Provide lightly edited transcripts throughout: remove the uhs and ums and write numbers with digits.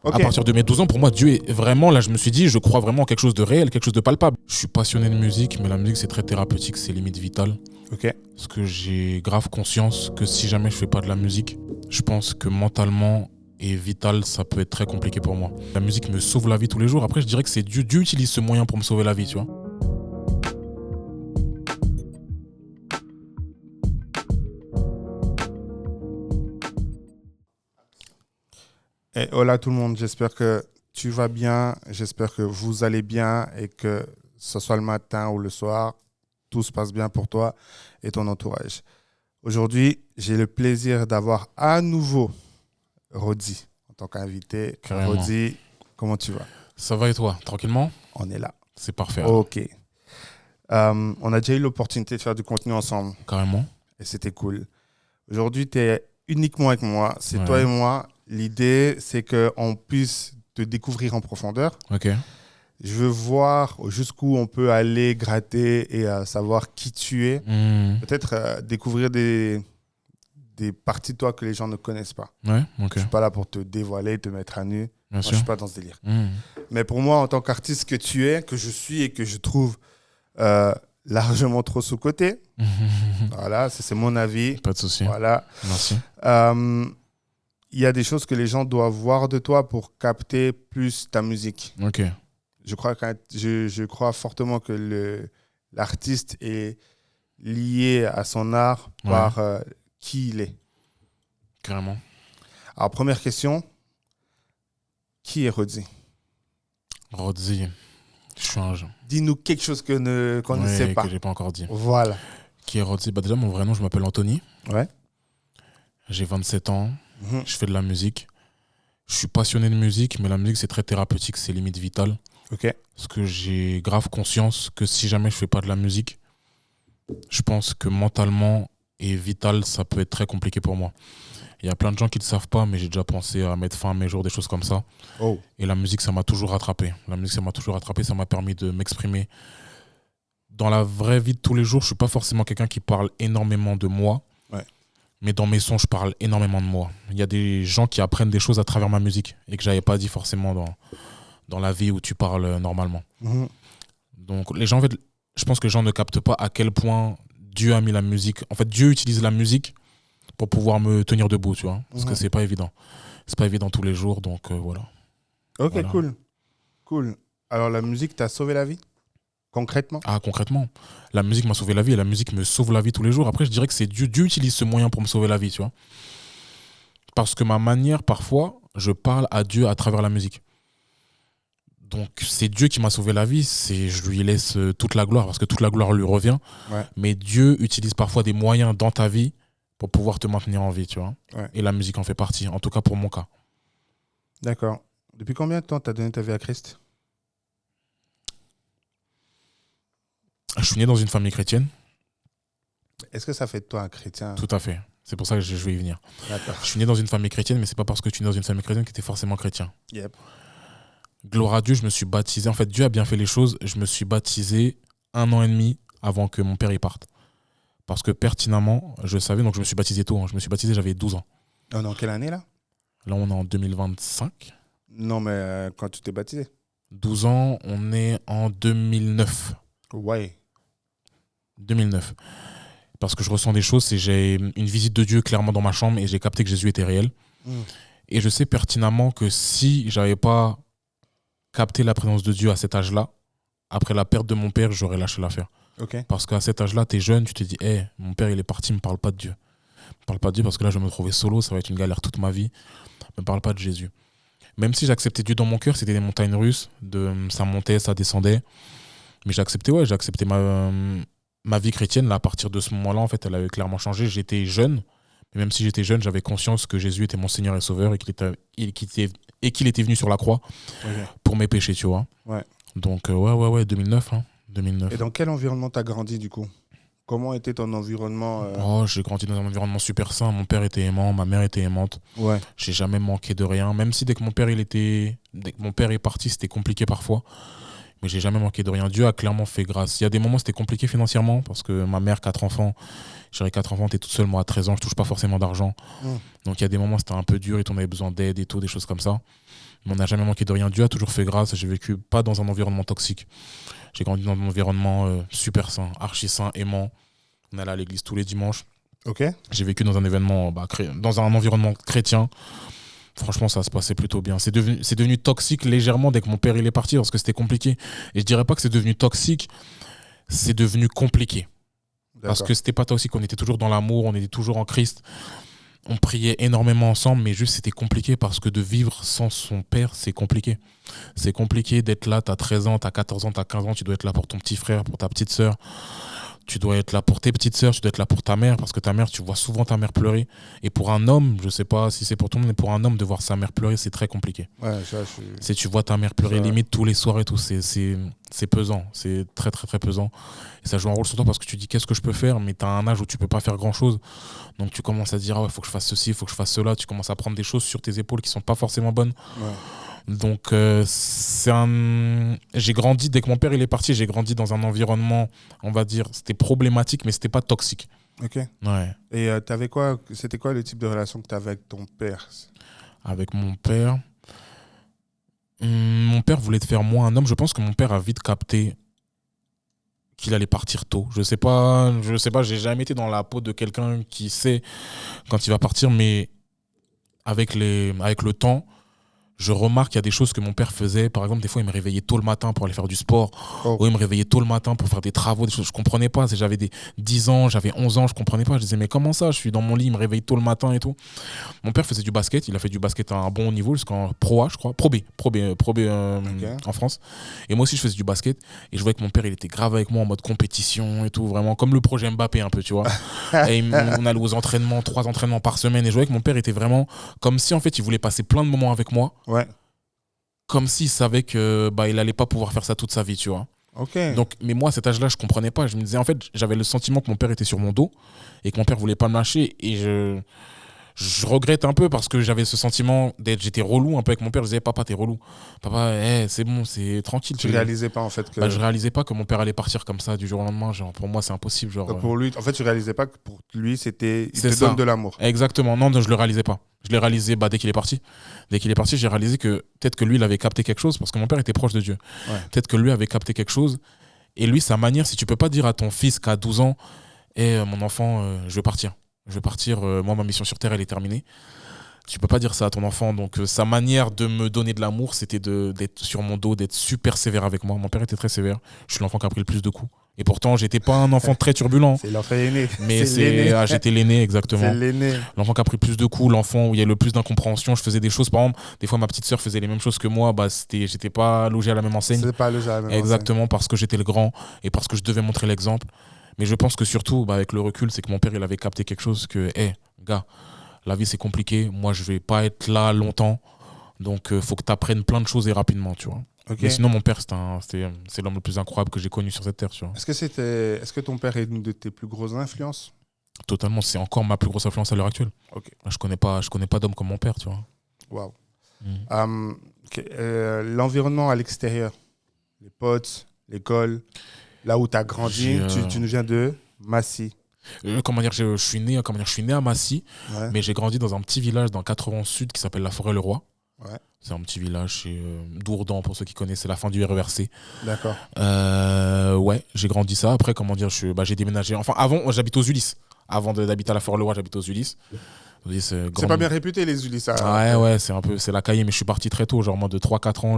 Ok. À partir de mes 12 ans, pour moi, Dieu est vraiment, là je me suis dit, je crois vraiment en quelque chose de réel, quelque chose de palpable. Je suis passionné de musique, mais la musique c'est très thérapeutique, c'est limite vital. Ok. Parce que j'ai grave conscience que si jamais je fais pas de la musique, je pense que mentalement et vital, ça peut être très compliqué pour moi. La musique me sauve la vie tous les jours. Après, je dirais que c'est Dieu. Dieu utilise ce moyen pour me sauver la vie, tu vois. Et hola tout le monde, j'espère que tu vas bien, j'espère que vous allez bien et que ce soit le matin ou le soir, tout se passe bien pour toi et ton entourage. Aujourd'hui, j'ai le plaisir d'avoir à nouveau Rodi en tant qu'invité. Carrément. Rodi, comment tu vas? Ça va et toi? Tranquillement? On est là. C'est parfait. Alors. Ok. On a déjà eu l'opportunité de faire du contenu ensemble Carrément. et c'était cool. Aujourd'hui, tu es uniquement avec moi, c'est Ouais. toi et moi. L'idée, c'est qu'on puisse te découvrir en profondeur. Ok. Je veux voir jusqu'où on peut aller gratter et savoir qui tu es. Peut-être découvrir des parties de toi que les gens ne connaissent pas. Ouais, ok. Je ne suis pas là pour te dévoiler, te mettre à nu. Bien Moi, sûr. je ne suis pas dans ce délire. Mais pour moi, en tant qu'artiste que tu es, que je suis et que je trouve largement trop sous-coté, voilà, c'est mon avis. Pas de souci. Voilà. Merci. Il y a des choses que les gens doivent voir de toi pour capter plus ta musique. Ok. Je crois fortement que l'artiste est lié à son art par qui il est. Carrément. Alors, première question, qui est Rodi? Rodzi, je suis un jeune. Dis-nous quelque chose qu'on ne sait pas. Que j'ai pas encore dit. Voilà. Qui est Rodzi? Bah déjà, mon vrai nom, je m'appelle Anthony. Ouais. J'ai 27 ans. Je fais de la musique. Je suis passionné de musique, mais la musique, c'est très thérapeutique, c'est limite vital. Ok. Parce que j'ai grave conscience que si jamais je fais pas de la musique, je pense que mentalement et vital, ça peut être très compliqué pour moi. Il y a plein de gens qui ne le savent pas, mais j'ai déjà pensé à mettre fin à mes jours, des choses comme ça. Oh. Et la musique, ça m'a toujours rattrapé. La musique, ça m'a toujours rattrapé, ça m'a permis de m'exprimer. Dans la vraie vie de tous les jours, je suis pas forcément quelqu'un qui parle énormément de moi. Ouais. Mais dans mes sons, je parle énormément de moi. Il y a des gens qui apprennent des choses à travers ma musique et que j'avais pas dit forcément dans la vie où tu parles normalement. Donc, les gens, en fait, je pense que les gens ne captent pas à quel point Dieu a mis la musique. En fait, Dieu utilise la musique pour pouvoir me tenir debout, tu vois. Parce que c'est pas évident. C'est pas évident tous les jours, donc voilà. Ok, Voilà. Cool. Alors, la musique t'a sauvé la vie? Concrètement? Ah, concrètement, la musique m'a sauvé la vie et la musique me sauve la vie tous les jours. Après, je dirais que c'est Dieu. Dieu utilise ce moyen pour me sauver la vie, tu vois. Parce que ma manière, parfois, je parle à Dieu à travers la musique. Donc, c'est Dieu qui m'a sauvé la vie. Je lui laisse toute la gloire parce que toute la gloire lui revient. Ouais. Mais Dieu utilise parfois des moyens dans ta vie pour pouvoir te maintenir en vie, tu vois. Ouais. Et la musique en fait partie, en tout cas pour mon cas. D'accord. Depuis combien de temps t'as donné ta vie à Christ? Je suis né dans une famille chrétienne. Est-ce que ça fait de toi un chrétien? Tout à fait. C'est pour ça que je vais y venir. D'accord. Je suis né dans une famille chrétienne, mais c'est pas parce que tu es né dans une famille chrétienne que tu es forcément chrétien. Yep. Gloire à Dieu, je me suis baptisé. En fait, Dieu a bien fait les choses. Je me suis baptisé 1 an et demi avant que mon père y parte. Parce que pertinemment, je savais, donc je me suis baptisé tôt. Je me suis baptisé, j'avais 12 ans. On est en quelle année là? Là, on est en 2025. Non, mais quand tu t'es baptisé? 12 ans, on est en 2009. Ouais. 2009. Parce que je ressens des choses, c'est j'ai une visite de Dieu clairement dans ma chambre et j'ai capté que Jésus était réel. Et je sais pertinemment que si j'avais pas capté la présence de Dieu à cet âge-là, après la perte de mon père, j'aurais lâché l'affaire. Ok. Parce qu'à cet âge-là, t'es jeune, tu te dis, hey, mon père il est parti, me parle pas de Dieu. Me parle pas de Dieu parce que là je vais me trouver solo, ça va être une galère toute ma vie. Me parle pas de Jésus. Même si j'acceptais Dieu dans mon cœur, c'était des montagnes russes, ça montait, ça descendait. Mais j'ai accepté ma vie chrétienne, là, à partir de ce moment-là, en fait, elle avait clairement changé. J'étais jeune, mais même si j'étais jeune, j'avais conscience que Jésus était mon Seigneur et Sauveur et qu'il était venu sur la croix pour mes péchés, tu vois. Ouais. Donc, 2009. 2009. Et dans quel environnement t'as grandi, du coup? Comment était ton environnement J'ai grandi dans un environnement super sain. Mon père était aimant, ma mère était aimante. Ouais. J'ai jamais manqué de rien. Même si dès que mon père est parti, c'était compliqué parfois. Mais j'ai jamais manqué de rien. Dieu a clairement fait grâce. Il y a des moments où c'était compliqué financièrement parce que ma mère, 4 enfants, j'aurais 4 enfants, t'es toute seule, moi à 13 ans, je touche pas forcément d'argent. Donc il y a des moments où c'était un peu dur et on avait besoin d'aide et tout, des choses comme ça. Mais on n'a jamais manqué de rien. Dieu a toujours fait grâce. J'ai vécu pas dans un environnement toxique. J'ai grandi dans un environnement super sain, archi sain, aimant. On allait à l'église tous les dimanches. Ok. J'ai vécu dans un événement, dans un environnement chrétien. Franchement, ça se passait plutôt bien. C'est devenu toxique légèrement dès que mon père il est parti parce que c'était compliqué. Et je dirais pas que c'est devenu toxique, c'est devenu compliqué. Parce que c'était pas toxique, on était toujours dans l'amour, on était toujours en Christ. On priait énormément ensemble, mais juste c'était compliqué parce que de vivre sans son père, c'est compliqué. C'est compliqué d'être là, t'as 13 ans, t'as 14 ans, t'as 15 ans, tu dois être là pour ton petit frère, pour ta petite sœur. Tu dois être là pour tes petites sœurs, tu dois être là pour ta mère, parce que ta mère, tu vois souvent ta mère pleurer. Et pour un homme, je sais pas si c'est pour tout le monde, mais pour un homme, de voir sa mère pleurer, c'est très compliqué. Ouais, ça, je suis... C'est tu vois ta mère pleurer limite tous les soirs et tout, c'est pesant, c'est très très très pesant. Et ça joue un rôle sur toi parce que tu dis qu'est-ce que je peux faire, mais tu as un âge où tu peux pas faire grand-chose. Donc tu commences à dire ah ouais, faut que je fasse ceci, faut que je fasse cela, tu commences à prendre des choses sur tes épaules qui sont pas forcément bonnes. Ouais. Donc j'ai grandi dès que mon père il est parti, j'ai grandi dans un environnement, on va dire, c'était problématique mais c'était pas toxique. Ok. Ouais. Et c'était quoi le type de relation que tu avais avec ton père? Avec mon père, mon père voulait te faire moi un homme. Je pense que mon père a vite capté qu'il allait partir tôt. Je sais pas, j'ai jamais été dans la peau de quelqu'un qui sait quand il va partir, mais avec le temps, je remarque qu'il y a des choses que mon père faisait. Par exemple, des fois, il me réveillait tôt le matin pour aller faire du sport. Ou il me réveillait tôt le matin pour faire des travaux, des choses que je ne comprenais pas. J'avais 10 ans, j'avais 11 ans, je ne comprenais pas. Je disais, mais comment ça? Je suis dans mon lit, il me réveille tôt le matin et tout. Mon père faisait du basket. Il a fait du basket à un bon niveau, jusqu'en Pro A, je crois. Pro B en France. Et moi aussi, je faisais du basket. Et je voyais que mon père, il était grave avec moi en mode compétition et tout. Vraiment comme le projet Mbappé un peu, tu vois. Et on allait aux entraînements, 3 entraînements par semaine. Et je voyais que mon père était vraiment comme si, en fait, il voulait passer plein de moments avec moi. Ouais. Comme s'il savait que il allait pas pouvoir faire ça toute sa vie, tu vois. Okay. Donc, mais moi, à cet âge-là, je comprenais pas. Je me disais, en fait, j'avais le sentiment que mon père était sur mon dos et que mon père voulait pas me lâcher. Et je regrette un peu parce que j'avais ce sentiment j'étais relou un peu avec mon père. Je disais, papa, t'es relou. Papa, c'est bon, c'est tranquille. Tu réalisais pas en fait que... je réalisais pas que mon père allait partir comme ça du jour au lendemain. Genre, pour moi, c'est impossible. Genre, pour lui, en fait, tu réalisais pas que pour lui, il te ça. donne de l'amour. Exactement. Non, je le réalisais pas. Je l'ai réalisé dès qu'il est parti. Dès qu'il est parti, j'ai réalisé que peut-être que lui, il avait capté quelque chose parce que mon père était proche de Dieu. Ouais. Peut-être que lui avait capté quelque chose. Et lui, sa manière, si tu peux pas dire à ton fils qui a 12 ans, mon enfant, je vais partir. Moi, ma mission sur Terre, elle est terminée. Tu peux pas dire ça à ton enfant. Donc, sa manière de me donner de l'amour, c'était d'être sur mon dos, d'être super sévère avec moi. Mon père était très sévère. Je suis l'enfant qui a pris le plus de coups. Et pourtant, j'étais pas un enfant très turbulent. C'est l'enfant aîné. Mais j'étais l'aîné, exactement. C'est l'aîné. L'enfant qui a pris plus de coups, l'enfant où il y a le plus d'incompréhension. Je faisais des choses, par exemple, des fois ma petite sœur faisait les mêmes choses que moi. J'étais pas logé à la même enseigne. C'était pas logé à la même exactement, enseigne. Parce que j'étais le grand et parce que je devais montrer l'exemple. Mais je pense que surtout, avec le recul, c'est que mon père, il avait capté quelque chose que, gars, la vie c'est compliqué. Moi, je vais pas être là longtemps. Donc, faut que tu apprennes plein de choses et rapidement, tu vois. Okay. Mais sinon, mon père, c'est l'homme le plus incroyable que j'ai connu sur cette terre. Tu vois. Est-ce que ton père est une de tes plus grosses influences? Totalement, c'est encore ma plus grosse influence à l'heure actuelle. Okay. Je connais pas d'homme comme mon père, tu vois. Waouh. L'environnement à l'extérieur, les potes, l'école, là où tu as grandi, tu nous viens de Massy. Je suis né à Massy, ouais. Mais j'ai grandi dans un petit village dans le 91 Sud qui s'appelle La Forêt-le-Roi. Ouais. C'est un petit village chez Dourdan, pour ceux qui connaissent, c'est la fin du RERC. D'accord. Ouais, j'ai grandi ça. Après, j'ai déménagé. Enfin, avant, j'habite aux Ulysses. Avant d'habiter à La Forêt-le-Roi, j'habite aux Ulysses. C'est pas bien réputé, les Ulysses. Ouais, c'est la cahier, mais je suis parti très tôt, genre moi de 3-4 ans.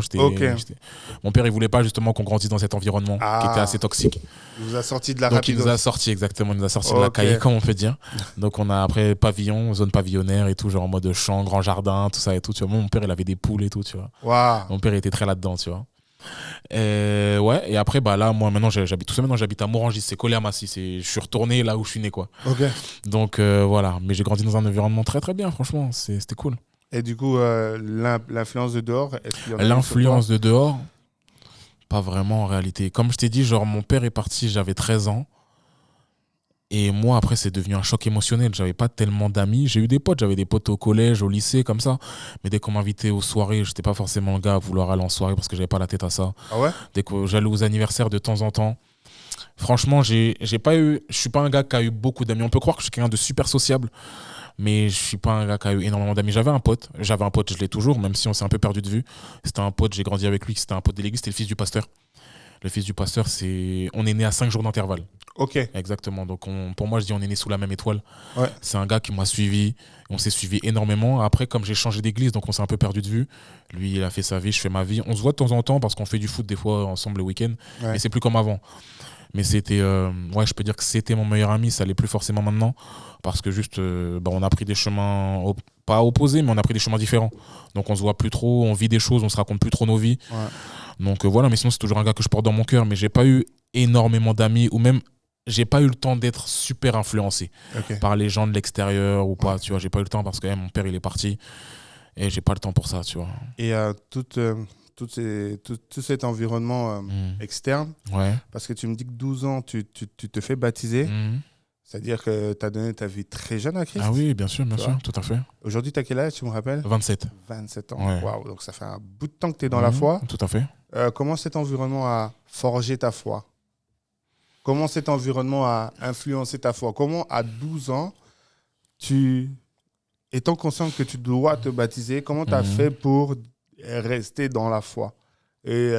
Mon père, il voulait pas justement qu'on grandisse dans cet environnement qui était assez toxique. Il nous a sorti de la rapidos. Donc il nous a sorti, exactement, de la cahier, comme on peut dire. Donc on a après pavillon, zone pavillonnaire et tout, genre en mode champ, grand jardin, tout ça et tout. Tu vois. Mon père, il avait des poules et tout, tu vois. Wow. Mon père, il était très là-dedans, tu vois. Ouais, et après là moi maintenant j'habite tout ça, maintenant j'habite à Morangis, c'est collé à Massy, je suis retourné là où je suis né, quoi. Okay. Donc voilà, mais j'ai grandi dans un environnement très très bien, franchement, c'était cool. Et du coup l'influence de dehors, l'influence de dehors, pas vraiment en réalité. Comme je t'ai dit, genre mon père est parti, j'avais 13 ans. Et moi, après, c'est devenu un choc émotionnel. J'avais pas tellement d'amis. J'avais des potes au collège, au lycée, comme ça. Mais dès qu'on m'invitait aux soirées, j'étais pas forcément le gars à vouloir aller en soirée parce que j'avais pas la tête à ça. Ah ouais? Dès que j'allais aux anniversaires de temps en temps. Franchement, je suis pas un gars qui a eu beaucoup d'amis. On peut croire que je suis quelqu'un de super sociable. Mais je suis pas un gars qui a eu énormément d'amis. J'avais un pote, je l'ai toujours, même si on s'est un peu perdu de vue. C'était un pote, j'ai grandi avec lui, c'était un pote de l'église, c'était le fils du pasteur. Le fils du pasteur, on est né à 5 jours d'intervalle. Ok. Exactement. Donc pour moi, je dis on est né sous la même étoile. Ouais. C'est un gars qui m'a suivi. On s'est suivi énormément. Après, comme j'ai changé d'église, donc on s'est un peu perdu de vue. Lui, il a fait sa vie, je fais ma vie. On se voit de temps en temps parce qu'on fait du foot des fois ensemble le week-end. Ouais. Mais c'est plus comme avant. Mais c'était, ouais, je peux dire que c'était mon meilleur ami. Ça l'est plus forcément maintenant parce que juste, on a pris des chemins pas opposés, mais on a pris des chemins différents. Donc on se voit plus trop, on vit des choses, on se raconte plus trop nos vies. Ouais. Donc voilà, mais sinon c'est toujours un gars que je porte dans mon cœur. Mais j'ai pas eu énormément d'amis ou même j'ai pas eu le temps d'être super influencé par les gens de l'extérieur ou pas. Tu vois, j'ai pas eu le temps parce que mon père il est parti et j'ai pas le temps pour ça. Tu vois. Et tout cet environnement externe, parce que tu me dis que 12 ans, tu te fais baptiser, c'est-à-dire que tu as donné ta vie très jeune à Christ. Ah oui, bien sûr, tout à fait. Aujourd'hui, tu as quel âge, tu me rappelles? 27. 27 ans, ouais. Waouh, donc ça fait un bout de temps que tu es dans la foi. Tout à fait. Comment cet environnement a forgé ta foi? Comment cet environnement a influencé ta foi? Comment, à 12 ans, étant conscient que tu dois te baptiser, comment tu as fait pour rester dans la foi? Et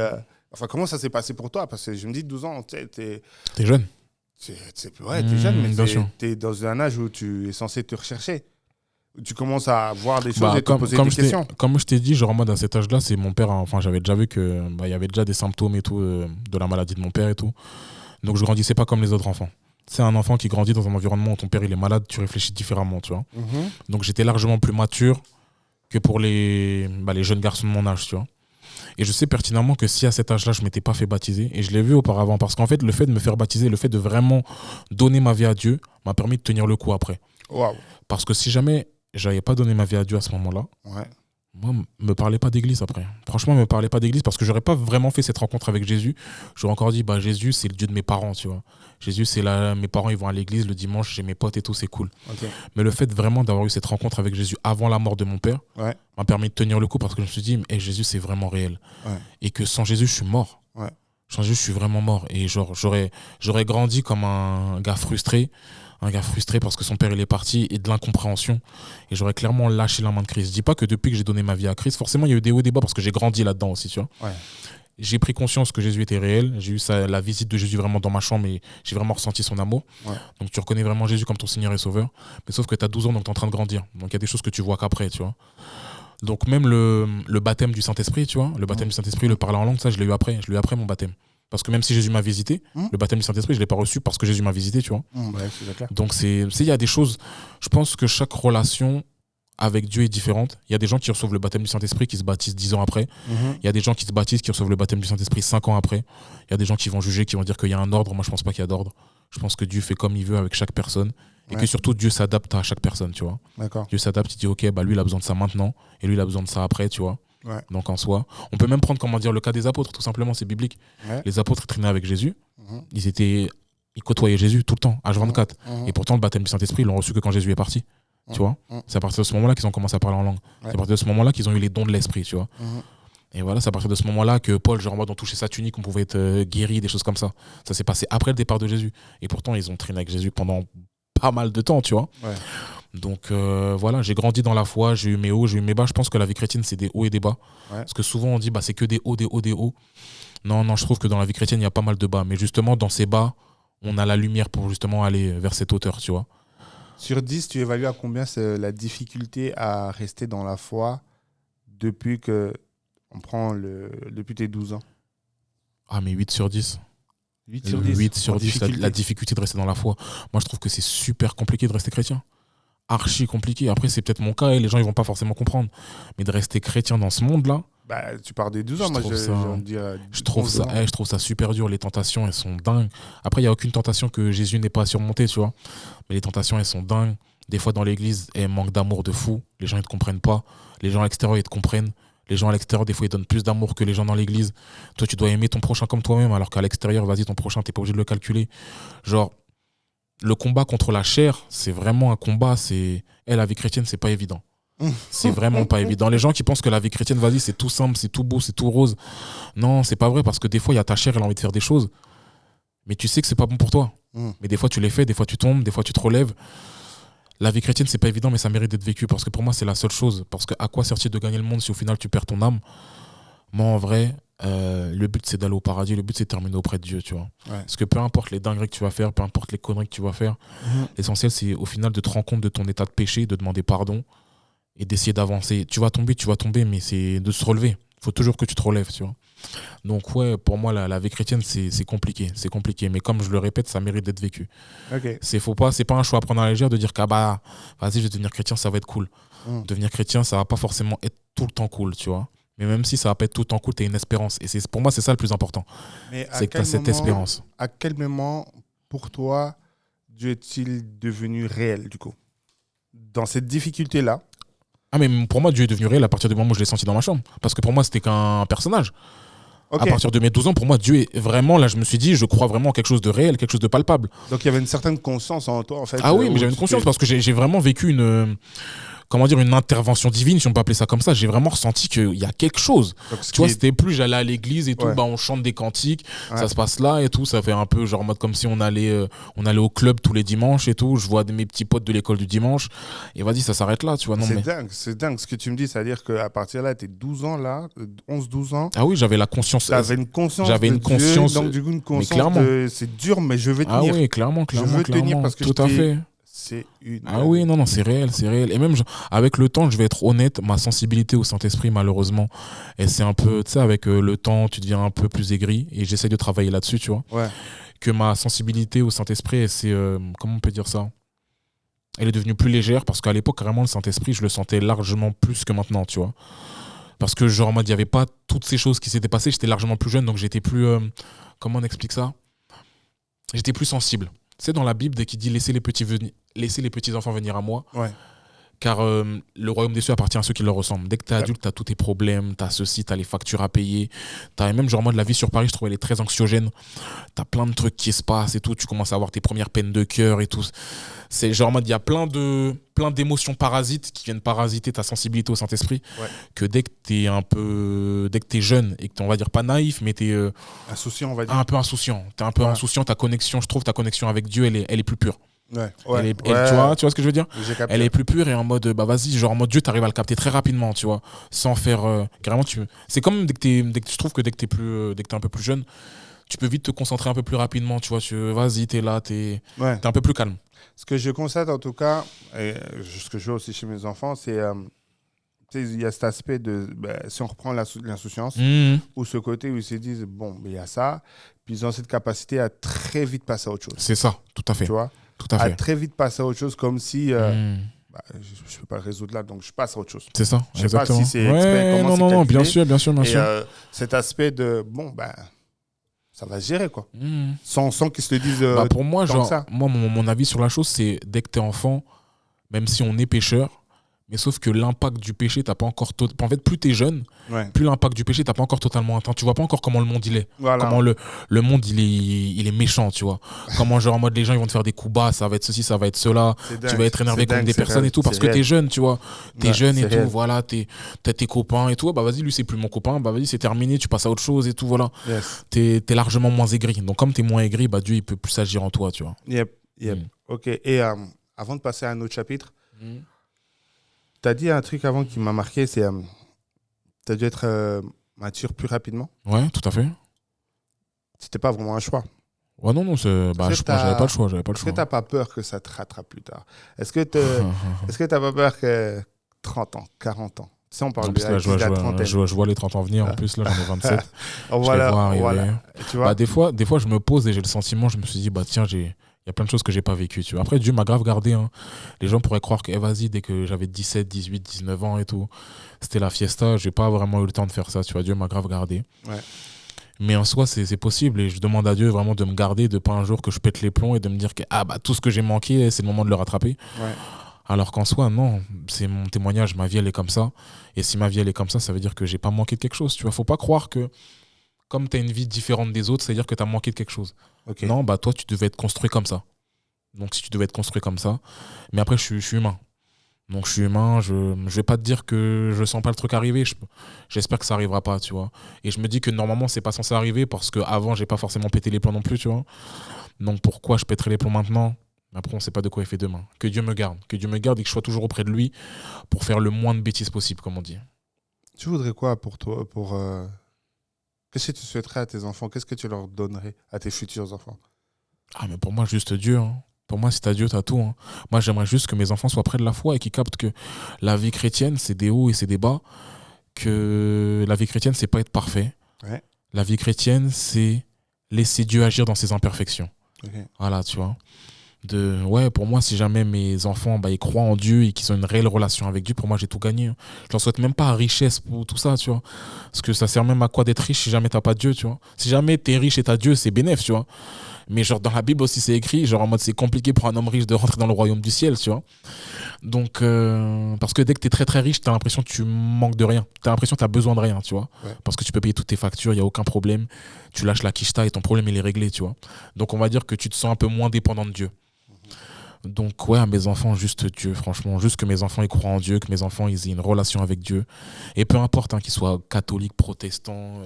comment ça s'est passé pour toi? Parce que je me dis, 12 ans, t'es jeune. T'es jeune, mais t'es dans un âge où tu es censé te rechercher. Tu commences à voir des choses et te poser des questions. Comme je t'ai dit, genre en mode à cet âge-là, c'est mon père. Enfin, j'avais déjà vu que il y avait déjà des symptômes et tout de la maladie de mon père et tout. Donc je grandissais pas comme les autres enfants. C'est un enfant qui grandit dans un environnement où ton père il est malade, tu réfléchis différemment, tu vois. Donc j'étais largement plus mature que pour les jeunes garçons de mon âge, tu vois. Et je sais pertinemment que si à cet âge-là, je m'étais pas fait baptiser, et je l'ai vu auparavant, parce qu'en fait, le fait de me faire baptiser, le fait de vraiment donner ma vie à Dieu, m'a permis de tenir le coup après. Wow. Parce que si jamais j'avais pas donné ma vie à Dieu à ce moment-là, moi, me parlez pas d'église après. Franchement, me parlez pas d'église parce que j'aurais pas vraiment fait cette rencontre avec Jésus. J'aurais encore dit, Jésus, c'est le Dieu de mes parents, tu vois. Jésus, c'est là, mes parents, ils vont à l'église le dimanche, j'ai mes potes et tout, c'est cool. Mais le fait vraiment d'avoir eu cette rencontre avec Jésus avant la mort de mon père m'a permis de tenir le coup parce que je me suis dit, Jésus, c'est vraiment réel. Et que sans Jésus, je suis mort. Sans Jésus, je suis vraiment mort. Et genre, j'aurais grandi comme un gars frustré parce que son père il est parti et de l'incompréhension, et j'aurais clairement lâché la main de Christ. Je dis pas que depuis que j'ai donné ma vie à Christ, forcément il y a eu des hauts et des bas parce que j'ai grandi là-dedans aussi, tu vois. J'ai pris conscience que Jésus était réel, j'ai eu la visite de Jésus vraiment dans ma chambre et j'ai vraiment ressenti son amour. Donc tu reconnais vraiment Jésus comme ton Seigneur et Sauveur, mais sauf que tu as 12 ans donc tu es en train de grandir, donc il y a des choses que tu vois qu'après, tu vois. Donc même le baptême du Saint-Esprit, tu vois, le baptême du Saint-Esprit, le parler en langue, ça je l'ai eu après mon baptême. Parce que même si Jésus m'a visité, le baptême du Saint-Esprit, je ne l'ai pas reçu parce que Jésus m'a visité, tu vois. Donc, il y a des choses. Je pense que chaque relation avec Dieu est différente. Il y a des gens qui reçoivent le baptême du Saint-Esprit qui se baptisent 10 ans après. Il y a des gens qui se baptisent qui reçoivent le baptême du Saint-Esprit 5 ans après. Il y a des gens qui vont juger, qui vont dire qu'il y a un ordre. Moi, je ne pense pas qu'il y a d'ordre. Je pense que Dieu fait comme il veut avec chaque personne. Et que surtout, Dieu s'adapte à chaque personne, tu vois. Dieu s'adapte, il dit, OK, lui, il a besoin de ça maintenant. Et lui, il a besoin de ça après, tu vois. Donc en soi, on peut même prendre le cas des apôtres, tout simplement, c'est biblique. Les apôtres traînaient avec Jésus, ils côtoyaient Jésus tout le temps, H24. Et pourtant, le baptême du Saint-Esprit, ils l'ont reçu que quand Jésus est parti. Tu vois, c'est à partir de ce moment-là qu'ils ont commencé à parler en langue. C'est à partir de ce moment-là qu'ils ont eu les dons de l'esprit, tu vois. Et voilà, c'est à partir de ce moment-là que Paul, genre en mode, on touchait sa tunique, on pouvait être guéri, des choses comme ça. Ça s'est passé après le départ de Jésus. Et pourtant, ils ont traîné avec Jésus pendant pas mal de temps, tu vois. Donc voilà, j'ai grandi dans la foi, j'ai eu mes hauts, j'ai eu mes bas. Je pense que la vie chrétienne, c'est des hauts et des bas. Parce que souvent, on dit, c'est que des hauts, des hauts, des hauts. Non, je trouve que dans la vie chrétienne, il y a pas mal de bas. Mais justement, dans ces bas, on a la lumière pour justement aller vers cette hauteur, tu vois. Sur 10, tu évalues à combien c'est la difficulté à rester dans la foi depuis tes 12 ans? Ah, mais 8 sur 10. 8 sur 10. 8 sur 10, la difficulté de rester dans la foi. Moi, je trouve que c'est super compliqué de rester chrétien. Archi compliqué. Après, c'est peut-être mon cas et les gens ils vont pas forcément comprendre. Mais de rester chrétien dans ce monde-là. Tu pars des 12 ans, je trouve ça super dur. Les tentations, elles sont dingues. Après, il n'y a aucune tentation que Jésus n'ait pas surmontée, tu vois. Mais les tentations, elles sont dingues. Des fois, dans l'église, elles manquent d'amour de fou. Les gens, ils te comprennent pas. Les gens à l'extérieur, ils te comprennent. Les gens à l'extérieur, des fois, ils donnent plus d'amour que les gens dans l'église. Toi, tu dois aimer ton prochain comme toi-même, alors qu'à l'extérieur, vas-y, ton prochain, t'es pas obligé de le calculer. Genre, le combat contre la chair, c'est vraiment un combat. La vie chrétienne, c'est pas évident. C'est vraiment pas évident. Les gens qui pensent que la vie chrétienne, vas-y, c'est tout simple, c'est tout beau, c'est tout rose. Non, c'est pas vrai, parce que des fois, il y a ta chair, elle a envie de faire des choses. Mais tu sais que c'est pas bon pour toi. Mais des fois, tu les fais, des fois, tu tombes, des fois, tu te relèves. La vie chrétienne, c'est pas évident, mais ça mérite d'être vécu parce que pour moi, c'est la seule chose. Parce que à quoi sert-il de gagner le monde si au final tu perds ton âme? Moi, en vrai, le but c'est d'aller au paradis, le but c'est de terminer auprès de Dieu, tu vois. Ouais. Parce que peu importe les dingueries que tu vas faire, peu importe les conneries que tu vas faire, l'essentiel c'est au final de te rendre compte de ton état de péché, de demander pardon et d'essayer d'avancer. Tu vas tomber, mais c'est de se relever. Il faut toujours que tu te relèves, tu vois. Donc ouais, pour moi, la vie chrétienne, c'est compliqué. C'est compliqué. Mais comme je le répète, ça mérite d'être vécu. Ok. C'est pas un choix à prendre à la légère de dire que bah, vas-y, je vais devenir chrétien, ça va être cool. Devenir chrétien, ça va pas forcément être tout le temps cool, tu vois. Mais même si ça va pas être tout le temps cool, tu as une espérance. Et pour moi, c'est ça le plus important. Mais c'est que tu as cette espérance. À quel moment, pour toi, Dieu est-il devenu réel, du coup? Dans cette difficulté-là? Ah, mais pour moi, Dieu est devenu réel à partir du moment où je l'ai senti dans ma chambre. Parce que pour moi, c'était qu'un personnage. Okay. À partir de mes 12 ans, pour moi, Dieu est vraiment, là, je me suis dit, je crois vraiment en quelque chose de réel, quelque chose de palpable. Donc il y avait une certaine conscience en toi, en fait. Ah oui, mais j'avais une conscience parce que j'ai vraiment vécu une intervention divine, si on peut appeler ça comme ça. J'ai vraiment ressenti qu'il y a quelque chose. Donc, tu vois, c'était plus j'allais à l'église et tout, bah, on chante des cantiques, ça se passe là et tout, ça fait un peu genre en mode comme si on allait au club tous les dimanches et tout. Je vois mes petits potes de l'école du dimanche et vas-y, ça s'arrête là, tu vois. C'est dingue ce que tu me dis, c'est-à-dire qu'à partir de là, t'es 12 ans là, 11-12 ans. Ah oui, j'avais la conscience. J'avais une conscience. Donc du coup, une conscience c'est dur, mais je vais tenir. Ah oui, clairement. Je veux tenir parce que tout à fait. C'est une... Ah oui, non, c'est réel. Et même, avec le temps, je vais être honnête, ma sensibilité au Saint-Esprit, malheureusement, et c'est un peu, tu sais, avec le temps, tu deviens un peu plus aigri, et j'essaie de travailler là-dessus, tu vois. Ouais. Que ma sensibilité au Saint-Esprit, c'est, comment on peut dire ça? Elle est devenue plus légère, parce qu'à l'époque, carrément, le Saint-Esprit, je le sentais largement plus que maintenant, tu vois. Parce que, genre, en mode, il n'y avait pas toutes ces choses qui s'étaient passées, j'étais largement plus jeune, donc j'étais plus, comment on explique ça? J'étais plus sensible. C'est dans la Bible, dès qu'il dit laissez les petits enfants venir à moi, car le royaume des cieux appartient à ceux qui leur ressemblent. Dès que tu es adulte, tu as tous tes problèmes, tu as ceci, tu as les factures à payer. Même genre moi de la vie sur Paris, je trouvais elle est très anxiogène. Tu as plein de trucs qui se passent et tout, tu commences à avoir tes premières peines de cœur et tout. C'est genre il y a plein d'émotions parasites qui viennent parasiter ta sensibilité au Saint-Esprit, que dès que tu es jeune et que tu on va dire pas naïf, mais tu es insouciant, on va dire. Un peu insouciant. Tu es un peu insouciant, ta connexion avec Dieu, elle est plus pure. Tu vois ce que je veux dire? Elle est plus pure et en mode bah vas-y, genre en mode Dieu, t'arrives à le capter très rapidement, tu vois, sans faire carrément c'est comme je trouve que dès que t'es un peu plus jeune, tu peux vite te concentrer un peu plus rapidement, tu vois, vas-y, t'es là, t'es un peu plus calme. Ce que je constate en tout cas, et ce que je vois aussi chez mes enfants, c'est il y a cet aspect de si on reprend l'insouciance ou ce côté où ils se disent bon, il y a ça, puis ils ont cette capacité à très vite passer à autre chose. C'est ça, tout à fait. Tu vois, tout à fait. À très vite passer à autre chose, comme si je ne peux pas le résoudre là, donc je passe à autre chose. C'est ça, je ne sais pas si c'est expert, comment non, bien sûr. Et cet aspect de ça va se gérer, quoi. Sans qu'ils se le disent pour moi, genre, ça. Moi, mon avis sur la chose, c'est dès que tu es enfant, même si on est pécheur, mais sauf que l'impact du péché, t'as pas encore... En fait, plus t'es jeune, plus l'impact du péché, t'as pas encore totalement atteint. Tu vois pas encore comment le monde il est. Voilà. Comment le monde il est méchant, tu vois. Comment genre en mode les gens ils vont te faire des coups bas, ça va être ceci, ça va être cela. Tu vas être énervé contre des personnes et tout parce que t'es jeune, tu vois. T'es jeune et tout, voilà. T'as tes copains et tout. Bah vas-y, lui c'est plus mon copain. Bah vas-y, c'est terminé, tu passes à autre chose et tout, voilà. Yes. T'es largement moins aigri. Donc comme t'es moins aigri, bah Dieu il peut plus agir en toi, tu vois. Yep. Ok. Et avant de passer à un autre chapitre, tu as dit un truc avant qui m'a marqué, c'est tu as dû être mature plus rapidement. Ouais, tout à fait. C'était pas vraiment un choix. Ouais, non, j'avais pas le choix. Est-ce que tu n'as pas peur que ça te rattrape plus tard? Est-ce que tu n'as pas peur que 30 ans, 40 ans, si on parle de la trentaine. Je vois les 30 ans venir, en plus là j'en ai 27. Voilà. Tu vois, des fois je me pose et j'ai le sentiment, je me suis dit, bah tiens, il y a plein de choses que j'ai pas vécues, tu vois. Après, Dieu m'a grave gardé. Hein. Les gens pourraient croire que, vas-y, dès que j'avais 17, 18, 19 ans et tout, c'était la fiesta. J'ai pas vraiment eu le temps de faire ça, tu vois. Dieu m'a grave gardé. Ouais. Mais en soi, c'est possible. Et je demande à Dieu vraiment de me garder, de pas un jour que je pète les plombs et de me dire que tout ce que j'ai manqué, c'est le moment de le rattraper. Ouais. Alors qu'en soi, non. C'est mon témoignage. Ma vie, elle est comme ça. Et si ma vie, elle est comme ça, ça veut dire que j'ai pas manqué de quelque chose, tu vois. Faut pas croire que, comme tu as une vie différente des autres, c'est-à-dire que tu as manqué de quelque chose. Okay. Non, toi, tu devais être construit comme ça. Donc, si tu devais être construit comme ça. Mais après, je suis humain. Donc, je suis humain. Je vais pas te dire que je sens pas le truc arriver. J'espère que ça arrivera pas, tu vois. Et je me dis que normalement, c'est pas censé arriver parce qu'avant, j'ai pas forcément pété les plombs non plus, tu vois. Donc, pourquoi je pèterais les plombs maintenant? Mais après, on ne sait pas de quoi il fait demain. Que Dieu me garde. Que Dieu me garde et que je sois toujours auprès de lui pour faire le moins de bêtises possible, comme on dit. Tu voudrais quoi pour toi Qu'est-ce que tu souhaiterais à tes enfants? Qu'est-ce que tu leur donnerais à tes futurs enfants? Ah, mais pour moi, juste Dieu. Hein. Pour moi, si t'as Dieu, t'as tout. Hein. Moi, j'aimerais juste que mes enfants soient près de la foi et qu'ils captent que la vie chrétienne, c'est des hauts et c'est des bas. Que la vie chrétienne, c'est pas être parfait. Ouais. La vie chrétienne, c'est laisser Dieu agir dans ses imperfections. Okay. Voilà, tu vois. Pour moi, si jamais mes enfants ils croient en Dieu et qu'ils ont une réelle relation avec Dieu, pour moi, j'ai tout gagné. Hein. Je leur souhaite même pas richesse pour tout ça, tu vois. Parce que ça sert même à quoi d'être riche si jamais t'as pas Dieu, tu vois. Si jamais t'es riche et t'as Dieu, c'est bénéf, tu vois. Mais genre dans la Bible aussi, c'est écrit, genre en mode c'est compliqué pour un homme riche de rentrer dans le royaume du ciel, tu vois. Donc, parce que dès que t'es très très riche, t'as l'impression que tu manques de rien. T'as l'impression que t'as besoin de rien, tu vois. Ouais. Parce que tu peux payer toutes tes factures, il n'y a aucun problème. Tu lâches la quicheta et ton problème, il est réglé, tu vois. Donc, on va dire que tu te sens un peu moins dépendant de Dieu. Donc, ouais, à mes enfants, juste Dieu, franchement. Juste que mes enfants, ils croient en Dieu, que mes enfants, ils aient une relation avec Dieu. Et peu importe, hein, qu'ils soient catholiques, protestants,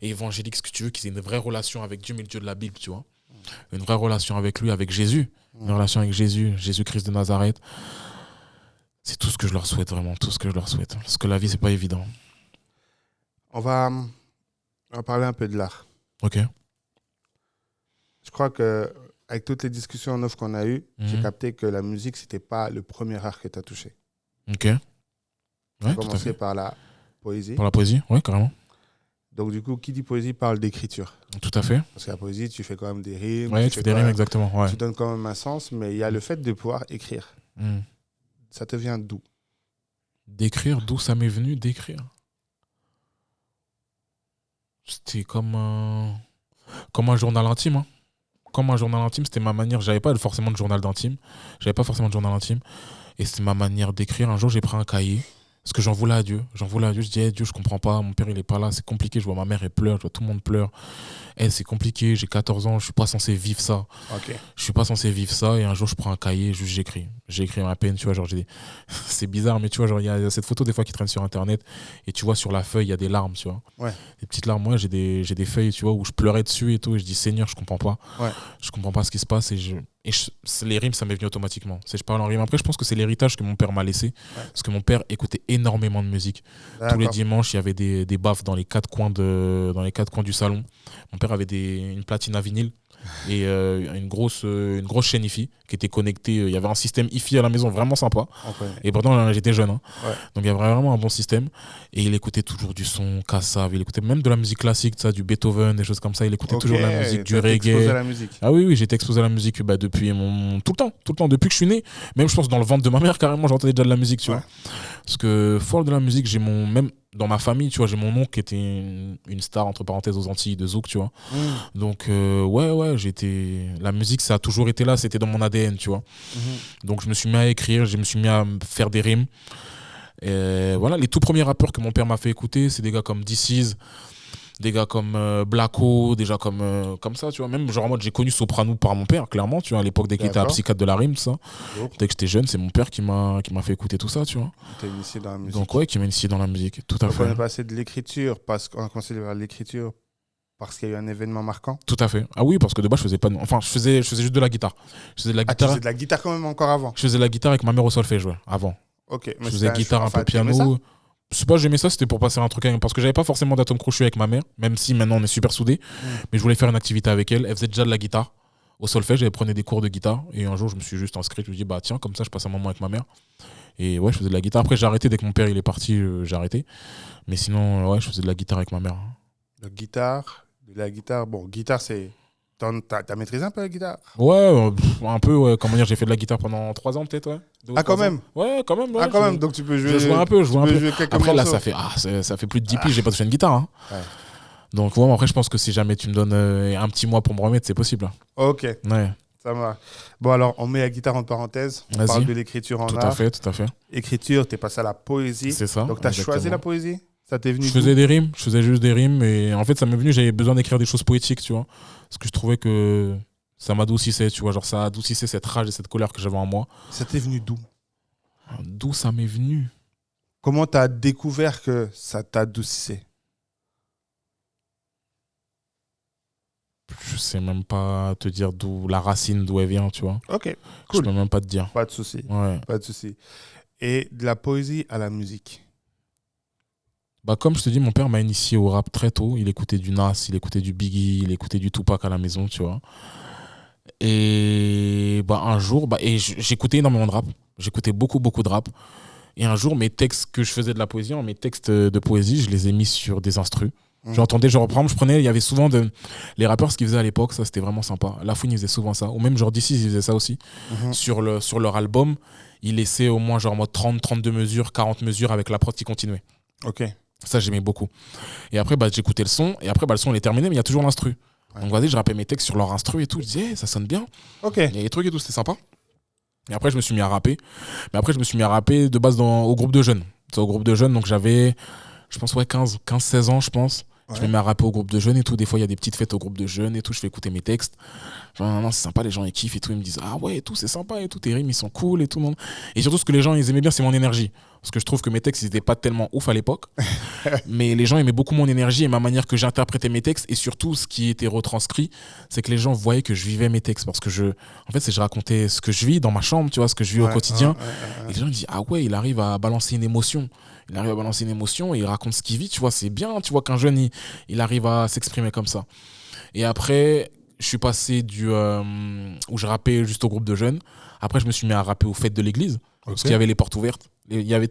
évangéliques, ce que tu veux, qu'ils aient une vraie relation avec Dieu, mais le Dieu de la Bible, tu vois. Une vraie relation avec lui, avec Jésus. Une relation avec Jésus, Jésus-Christ de Nazareth. C'est tout ce que je leur souhaite, vraiment, tout ce que je leur souhaite. Parce que la vie, c'est pas évident. On va parler un peu de l'art. Ok. Je crois que avec toutes les discussions en off qu'on a eues, j'ai Mhm. capté que la musique, c'était pas le premier art que tu as touché. Ok. Tu as Ouais, tout à commencé fait. par la poésie. Pour la poésie, ouais, carrément. Donc, du coup, qui dit poésie parle d'écriture. Tout à fait. Parce que la poésie, tu fais quand même des rimes. Ouais, tu fais des rimes, exactement. Ouais. Tu donnes quand même un sens, mais il y a le fait de pouvoir écrire. Mhm. Ça te vient d'où? D'écrire, d'où ça m'est venu d'écrire. C'était comme un journal intime. Hein. Comme un journal intime, c'était ma manière. J'avais pas forcément de journal d'intime. J'avais pas forcément de journal intime. Et c'était ma manière d'écrire. Un jour, j'ai pris un cahier. Parce que j'en voulais à Dieu. J'en voulais à Dieu. Je dis, hey, Dieu, je comprends pas. Mon père, il est pas là. C'est compliqué. Je vois ma mère, elle pleure. Je vois tout le monde pleure. Hey, c'est compliqué. J'ai 14 ans. Je suis pas censé vivre ça. Ok. Je suis pas censé vivre ça. Et un jour, je prends un cahier. Juste, j'écris. J'écris ma peine. Tu vois, genre, c'est bizarre, mais tu vois, genre, il y a cette photo des fois qui traîne sur Internet. Et tu vois, sur la feuille, il y a des larmes, tu vois. Ouais. Des petites larmes. Moi, j'ai des feuilles, tu vois, où je pleurais dessus et tout. Et je dis, Seigneur, je comprends pas. Ouais. Je comprends pas ce qui se passe. Les rimes, ça m'est venu automatiquement. Je parle en rime. Après, je pense que c'est l'héritage que mon père m'a laissé. Ouais. Parce que mon père écoutait énormément de musique. D'accord. Tous les dimanches, il y avait des baffes dans les quatre coins du salon. Mon père avait une platine à vinyle et une grosse chaîne hi-fi qui était connectée. Il y avait un système hi-fi à la maison vraiment sympa. Okay. Et pourtant, j'étais jeune. Hein. Ouais. Donc, il y avait vraiment un bon système. Et il écoutait toujours du son Kassav. Il écoutait même de la musique classique, ça, du Beethoven, des choses comme ça. Il écoutait toujours de la musique, du reggae. Exposé à la musique. Ah oui, j'étais exposé à la musique depuis tout le temps, depuis que je suis né. Même, je pense, dans le ventre de ma mère, carrément, j'entendais déjà de la musique, tu vois. Parce que, fort de la musique, même dans ma famille, tu vois, j'ai mon oncle qui était une star, entre parenthèses, aux Antilles de Zouk, tu vois. Donc, la musique, ça a toujours été là, c'était dans mon ADN, tu vois. Donc, je me suis mis à écrire, je me suis mis à faire des rimes. Et voilà, les tout premiers rappeurs que mon père m'a fait écouter, c'est des gars comme DC's, des gars comme Blacko, déjà comme ça, tu vois. Même, genre, en mode, j'ai connu Soprano par mon père, clairement, tu vois, à l'époque dès qu'il était à Psychiatre de la rime, tout ça. Dès que j'étais jeune, c'est mon père qui m'a fait écouter tout ça, tu vois. T'es initié dans la musique. Donc, ouais, qui m'a initié dans la musique, tout à fait. On est passé de l'écriture, parce qu'on a considéré l'écriture parce qu'il y a eu un événement marquant. Tout à fait. Ah oui, parce que de base, je faisais pas. Enfin, je faisais juste de la guitare. Je faisais de la guitare. Tu faisais de la guitare quand même encore avant? Je faisais de la guitare avec ma mère au solfège, ouais, avant. Ok. Je faisais guitare, un peu piano. Je sais pas, j'aimais ça, c'était pour passer un truc parce que j'avais pas forcément d'atome crochu avec ma mère, même si maintenant on est super soudés. Mais je voulais faire une activité avec elle. Elle faisait déjà de la guitare au solfège, elle prenait des cours de guitare. Et un jour, je me suis juste inscrit. Je me dis, bah tiens, comme ça, je passe un moment avec ma mère. Et ouais, je faisais de la guitare. Après, j'ai arrêté dès que mon père il est parti, j'ai arrêté. Mais sinon, ouais, je faisais de la guitare avec ma mère. De la guitare. Bon, guitare, c'est. T'as maîtrisé un peu la guitare? Ouais, un peu, ouais. Comment dire, j'ai fait de la guitare pendant 3 ans peut-être, ouais. Quand même? Ouais, quand même. Ouais, quand même, donc tu peux jouer. Je jouais un peu, Après, là, morceaux. ça fait plus de 10 piges, j'ai pas touché une guitare. Hein. Ouais. Donc, ouais, après, je pense que si jamais tu me donnes un petit mois pour me remettre, c'est possible. Ok. Ouais. Ça va. Bon, alors, on met la guitare en parenthèse. On parle de l'écriture en art. Tout à fait. Écriture, t'es passé à la poésie. C'est ça. Donc, t'as choisi la poésie? Ça t'est venu? Je faisais des rimes, je faisais juste des rimes. Et en fait, ça m'est venu, j'avais besoin d'écrire des choses poétiques, tu vois. Parce que je trouvais que ça m'adoucissait, tu vois. Genre, ça adoucissait cette rage et cette colère que j'avais en moi. Ça t'est venu d'où? D'où ça m'est venu? Comment t'as découvert que ça t'adoucissait? sais même pas te dire d'où la racine, d'où elle vient, tu vois. Ok, Je cool. peux même pas te dire. Pas de souci. Ouais. Pas de souci. Et de la poésie à la musique. Bah, comme je te dis, mon père m'a initié au rap très tôt. Il écoutait du Nas, il écoutait du Biggie, il écoutait du Tupac à la maison, tu vois. Et bah, un jour, j'écoutais énormément de rap. J'écoutais beaucoup, beaucoup de rap. Et un jour, mes textes que je faisais de la poésie, mes textes de poésie, je les ai mis sur des instrus. J'entendais, genre, par exemple, il y avait souvent les rappeurs, ce qu'ils faisaient à l'époque, ça c'était vraiment sympa. La Fouine, il faisait souvent ça. Ou même genre d'ici, ils faisaient ça aussi. Sur leur album, ils laissaient au moins genre 30, 32 mesures, 40 mesures avec la prod qui continuait. Ok. Ça, j'aimais beaucoup. Et après, j'écoutais le son. Et après, le son, il est terminé, mais il y a toujours l'instru. Donc, vas-y, je rappais mes textes sur leur instru et tout. Je disais, ça sonne bien. Ok. Il y a des trucs et tout, c'était sympa. Et après, je me suis mis à rapper. Mais après, je me suis mis à rapper de base au groupe de jeunes. Au groupe de jeunes, donc j'avais, je pense, 15-16 ans, je pense. Ouais. Je me mets à rapper au groupe de jeunes et tout. Des fois, il y a des petites fêtes au groupe de jeunes et tout. Je fais écouter mes textes. Genre, non, c'est sympa, les gens ils kiffent et tout. Ils me disent, ah ouais, et tout, c'est sympa et tout. Tes rimes, ils sont cool et tout. Non. Et surtout, ce que les gens ils aimaient bien, c'est mon énergie. Parce que je trouve que mes textes, ils n'étaient pas tellement ouf à l'époque. Mais les gens aimaient beaucoup mon énergie et ma manière que j'interprétais mes textes. Et surtout, ce qui était retranscrit, c'est que les gens voyaient que je vivais mes textes. Parce que je racontais ce que je vis dans ma chambre, tu vois, ce que je vis au quotidien. Et les gens me disent, ah ouais, il arrive à balancer une émotion. Il arrive à balancer une émotion et il raconte ce qu'il vit, tu vois, c'est bien, tu vois, qu'un jeune, il arrive à s'exprimer comme ça. Et après, je suis passé où je rappais juste au groupe de jeunes. Après, je me suis mis à rapper aux fêtes de l'église, parce qu'il y avait les portes ouvertes.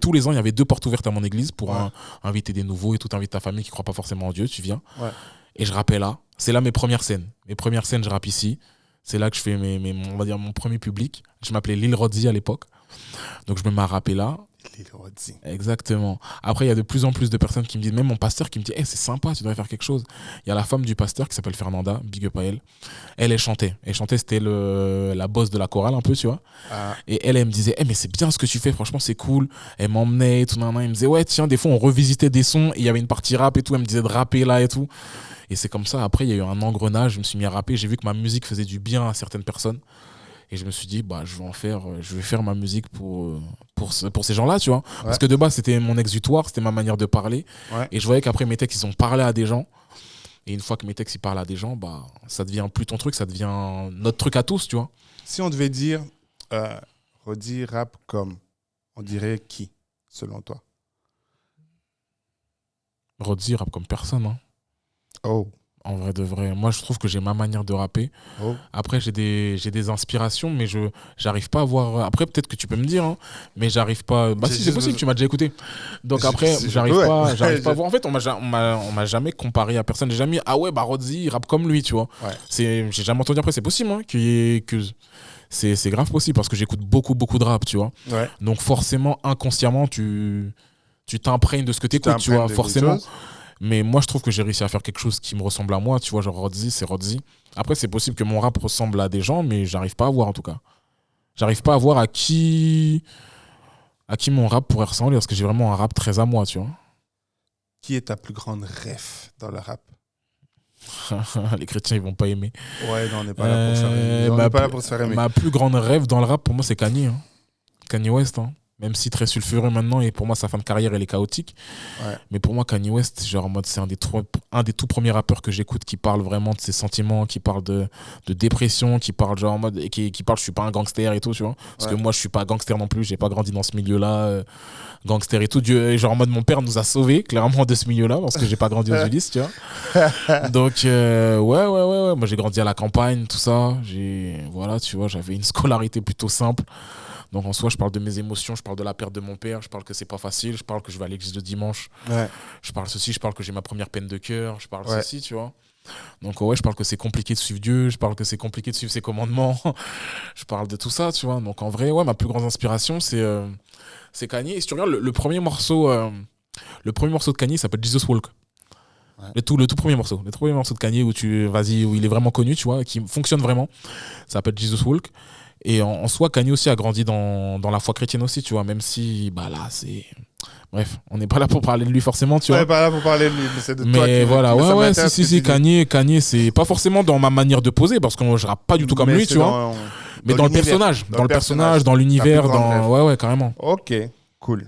Tous les ans, il y avait 2 portes ouvertes à mon église pour inviter des nouveaux et tout, inviter ta famille qui ne croit pas forcément en Dieu, tu viens. Ouais. Et je rappais là. C'est là mes premières scènes. Mes premières scènes, je rappe ici. C'est là que je fais on va dire mon premier public. Je m'appelais Lil Rodzi à l'époque. Donc, je me mets à rapper là. Exactement. Après, il y a de plus en plus de personnes qui me disent, même mon pasteur qui me dit, hey, c'est sympa, tu devrais faire quelque chose. Il y a la femme du pasteur qui s'appelle Fernanda, big up à elle. Elle chantait. C'était la boss de la chorale un peu, tu vois. Et elle me disait, hey, mais c'est bien ce que tu fais, franchement, c'est cool. Elle m'emmenait et tout. Elle me disait, ouais, tiens, des fois, on revisitait des sons et il y avait une partie rap et tout. Elle me disait de rapper là et tout. Et c'est comme ça. Après, il y a eu un engrenage. Je me suis mis à rapper. J'ai vu que ma musique faisait du bien à certaines personnes. Et je me suis dit, je vais faire ma musique pour ces gens-là, tu vois. Ouais. Parce que de base, c'était mon exutoire, c'était ma manière de parler. Ouais. Et je voyais qu'après, mes textes, ils ont parlé à des gens. Et une fois que mes textes, ils parlent à des gens, ça devient plus ton truc, ça devient notre truc à tous, tu vois. Si on devait dire, Rodzi rap comme, on dirait qui, selon toi? Rodzi rap comme personne, hein. Oh. En vrai de vrai, moi je trouve que j'ai ma manière de rapper. Oh. Après j'ai des inspirations, mais j'arrive pas à voir. Après peut-être que tu peux me dire, hein, mais j'arrive pas. Si c'est possible, tu m'as déjà écouté. Donc après j'arrive pas à voir. En fait on m'a jamais comparé à personne. J'ai jamais dit, ah ouais Rodzi il rappe comme lui, tu vois. Ouais. J'ai jamais entendu. Après c'est possible, hein, que c'est grave possible parce que j'écoute beaucoup de rap, tu vois. Ouais. Donc forcément inconsciemment tu t'imprègnes de ce que t'écoutes, tu vois, forcément. Mais moi, je trouve que j'ai réussi à faire quelque chose qui me ressemble à moi. Tu vois, genre Rodzi, c'est Rodzi. Après, c'est possible que mon rap ressemble à des gens, mais j'arrive pas à voir en tout cas. J'arrive pas à voir à qui mon rap pourrait ressembler parce que j'ai vraiment un rap très à moi, tu vois. Qui est ta plus grande ref dans le rap? Les chrétiens, ils vont pas aimer. Ouais, non, on n'est pas là pour faire aimer. On n'est pas là pour se faire aimer. Ma plus grande rêve dans le rap, pour moi, c'est Kanye. Hein. Kanye West, hein. Même si très sulfureux maintenant, et pour moi, sa fin de carrière, elle est chaotique. Ouais. Mais pour moi, Kanye West, genre, en mode, c'est un des tout premiers rappeurs que j'écoute qui parle vraiment de ses sentiments, qui parle de dépression, qui parle genre en mode, et qui parle, je suis pas un gangster et tout, tu vois. Parce que moi, je suis pas gangster non plus, j'ai pas grandi dans ce milieu-là, gangster et tout. Genre en mode, mon père nous a sauvés, clairement, de ce milieu-là, parce que j'ai pas grandi aux Ulysses, tu vois. Donc, ouais. Moi, j'ai grandi à la campagne, tout ça. Voilà, tu vois, j'avais une scolarité plutôt simple. Donc en soi, je parle de mes émotions, je parle de la perte de mon père, je parle que c'est pas facile, je parle que je vais à l'église le dimanche, je parle ceci, je parle que j'ai ma première peine de cœur, je parle ceci, tu vois. Donc ouais, je parle que c'est compliqué de suivre Dieu, je parle que c'est compliqué de suivre ses commandements, je parle de tout ça, tu vois. Donc en vrai, ouais, ma plus grande inspiration, c'est Kanye. Et si tu regardes le premier morceau de Kanye, ça s'appelle Jesus Walk. Ouais. Le tout premier morceau de Kanye où il est vraiment connu, tu vois, qui fonctionne vraiment, ça s'appelle Jesus Walk. Et en soi, Kanye aussi a grandi dans la foi chrétienne aussi, tu vois, même si, là, c'est... Bref, on n'est pas là pour parler de lui forcément, tu vois. On n'est pas là pour parler de lui, mais c'est de toi qui... Mais voilà, si, Kanye, c'est pas forcément dans ma manière de poser, parce que je rappe pas du tout comme lui, tu vois. Mais dans le personnage, dans l'univers, ouais, carrément. Ok, cool.